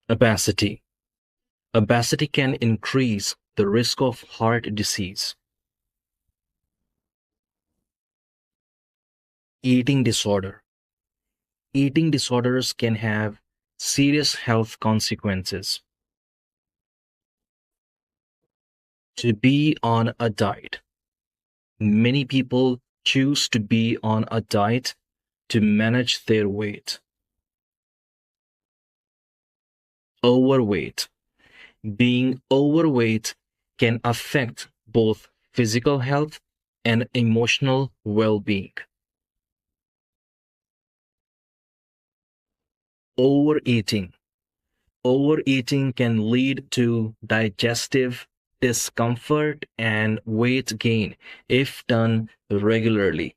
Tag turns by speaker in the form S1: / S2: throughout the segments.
S1: Obesity. Obesity can increase the risk of heart disease. Eating disorder. Eating disorders can have serious health consequences. To be on a diet. Many people choose to be on a diet to manage their weight. Overweight. Being overweight can affect both physical health and emotional well-being. Overeating. Overeating can lead to digestive discomfort and weight gain if done regularly.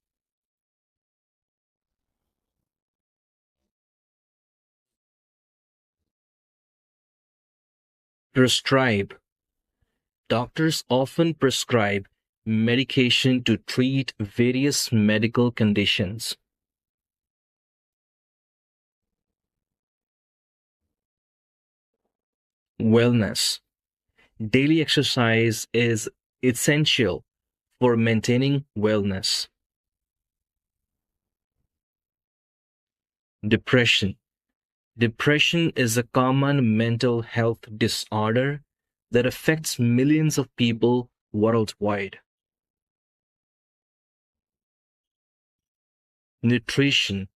S1: Prescribe. Doctors often prescribe medication to treat various medical conditions. Wellness. Daily exercise is essential for maintaining wellness. Depression. Depression is a common mental health disorder that affects millions of people worldwide. Nutrition.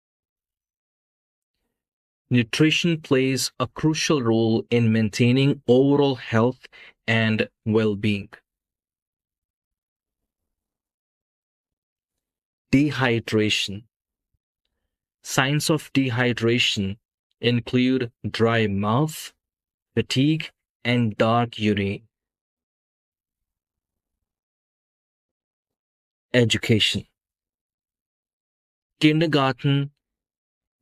S1: Nutrition plays a crucial role in maintaining overall health and well-being. Dehydration. Signs of dehydration include dry mouth, fatigue, and dark urine. Education. Kindergarten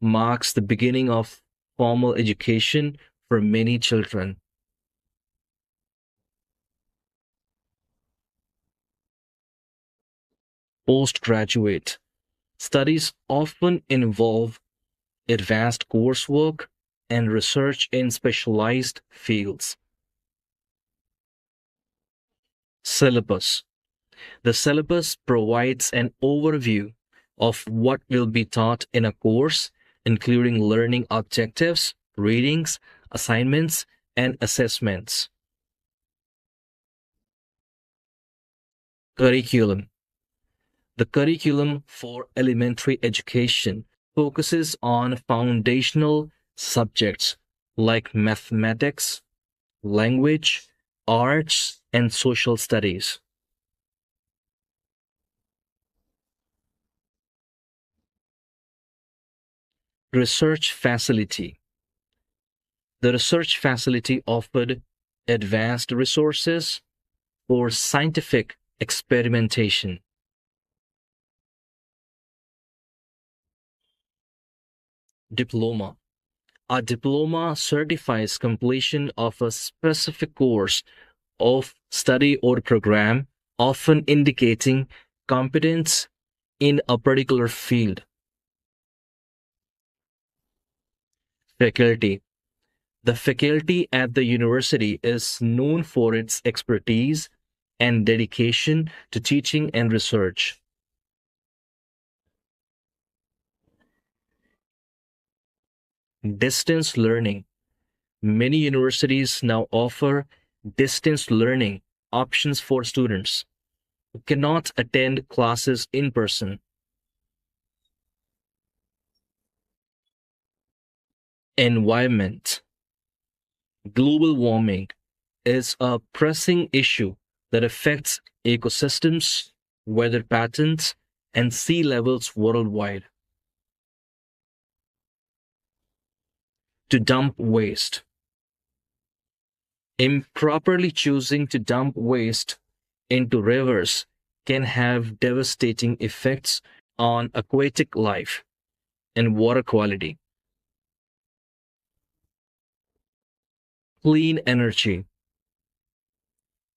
S1: marks the beginning of formal education for many children. Postgraduate. Studies often involve advanced coursework and research in specialized fields. Syllabus. The syllabus provides an overview of what will be taught in a course, including learning objectives, readings, assignments, and assessments. Curriculum. The curriculum for elementary education focuses on foundational subjects like mathematics, language, arts, and social studies. Research facility. The research facility offered advanced resources for scientific experimentation. Diploma. A diploma certifies completion of a specific course of study or program, often indicating competence in a particular field. Faculty. The faculty at the university is known for its expertise and dedication to teaching and research. Distance learning. Many universities now offer distance learning options for students who cannot attend classes in person. Environment. Global warming is a pressing issue that affects ecosystems, weather patterns, and sea levels worldwide. To dump waste. Improperly choosing to dump waste into rivers can have devastating effects on aquatic life and water quality. Clean energy.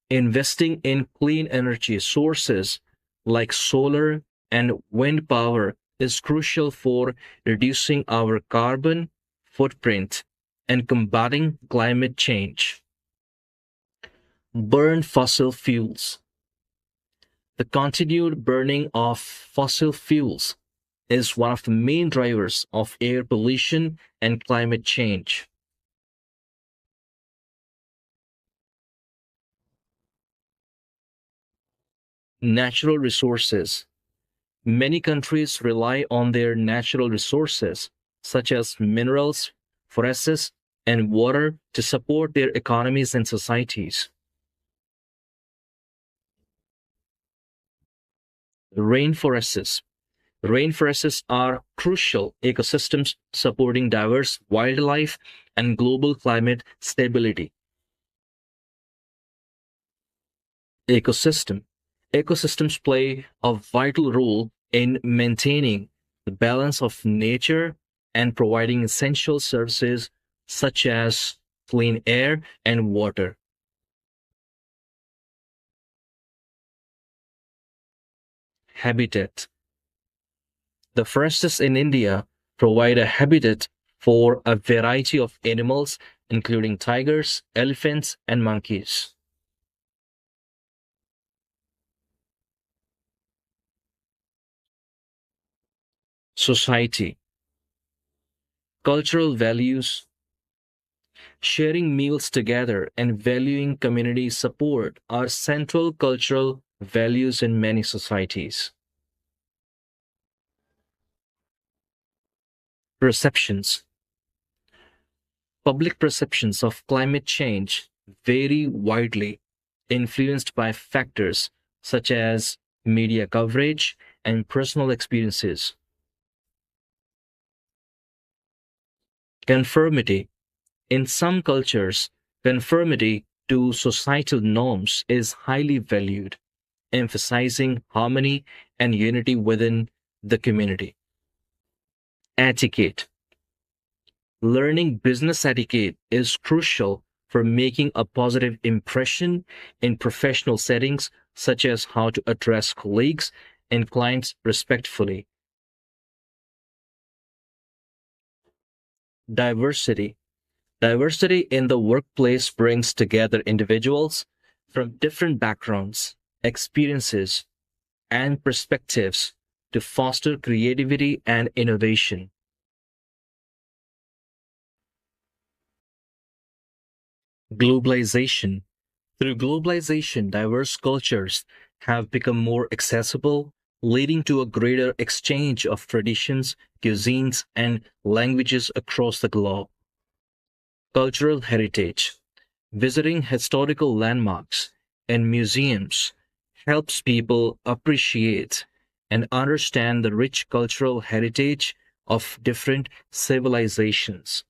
S1: Investing in clean energy sources like solar and wind power is crucial for reducing our carbon footprint and combating climate change. Burn fossil fuels. The continued burning of fossil fuels is one of the main drivers of air pollution and climate change. Natural resources. Many countries rely on their natural resources, such as minerals, forests, and water, to support their economies and societies. Rainforests. Rainforests are crucial ecosystems supporting diverse wildlife and global climate stability. Ecosystem. Ecosystems play a vital role in maintaining the balance of nature and providing essential services such as clean air and water. Habitat. The forests in India provide a habitat for a variety of animals, including tigers, elephants, and monkeys. Society. Cultural values. Sharing meals together and valuing community support are central cultural values in many societies. Perceptions. Public perceptions of climate change vary widely, influenced by factors such as media coverage and personal experiences. Conformity. In some cultures, conformity to societal norms is highly valued, emphasizing harmony and unity within the community. Etiquette. Learning business etiquette is crucial for making a positive impression in professional settings, such as how to address colleagues and clients respectfully. Diversity. Diversity in the workplace brings together individuals from different backgrounds, experiences, and perspectives to foster creativity and innovation. Globalization. Through globalization, diverse cultures have become more accessible, leading to a greater exchange of traditions, cuisines, and languages across the globe. Cultural heritage. Visiting historical landmarks and museums helps people appreciate and understand the rich cultural heritage of different civilizations.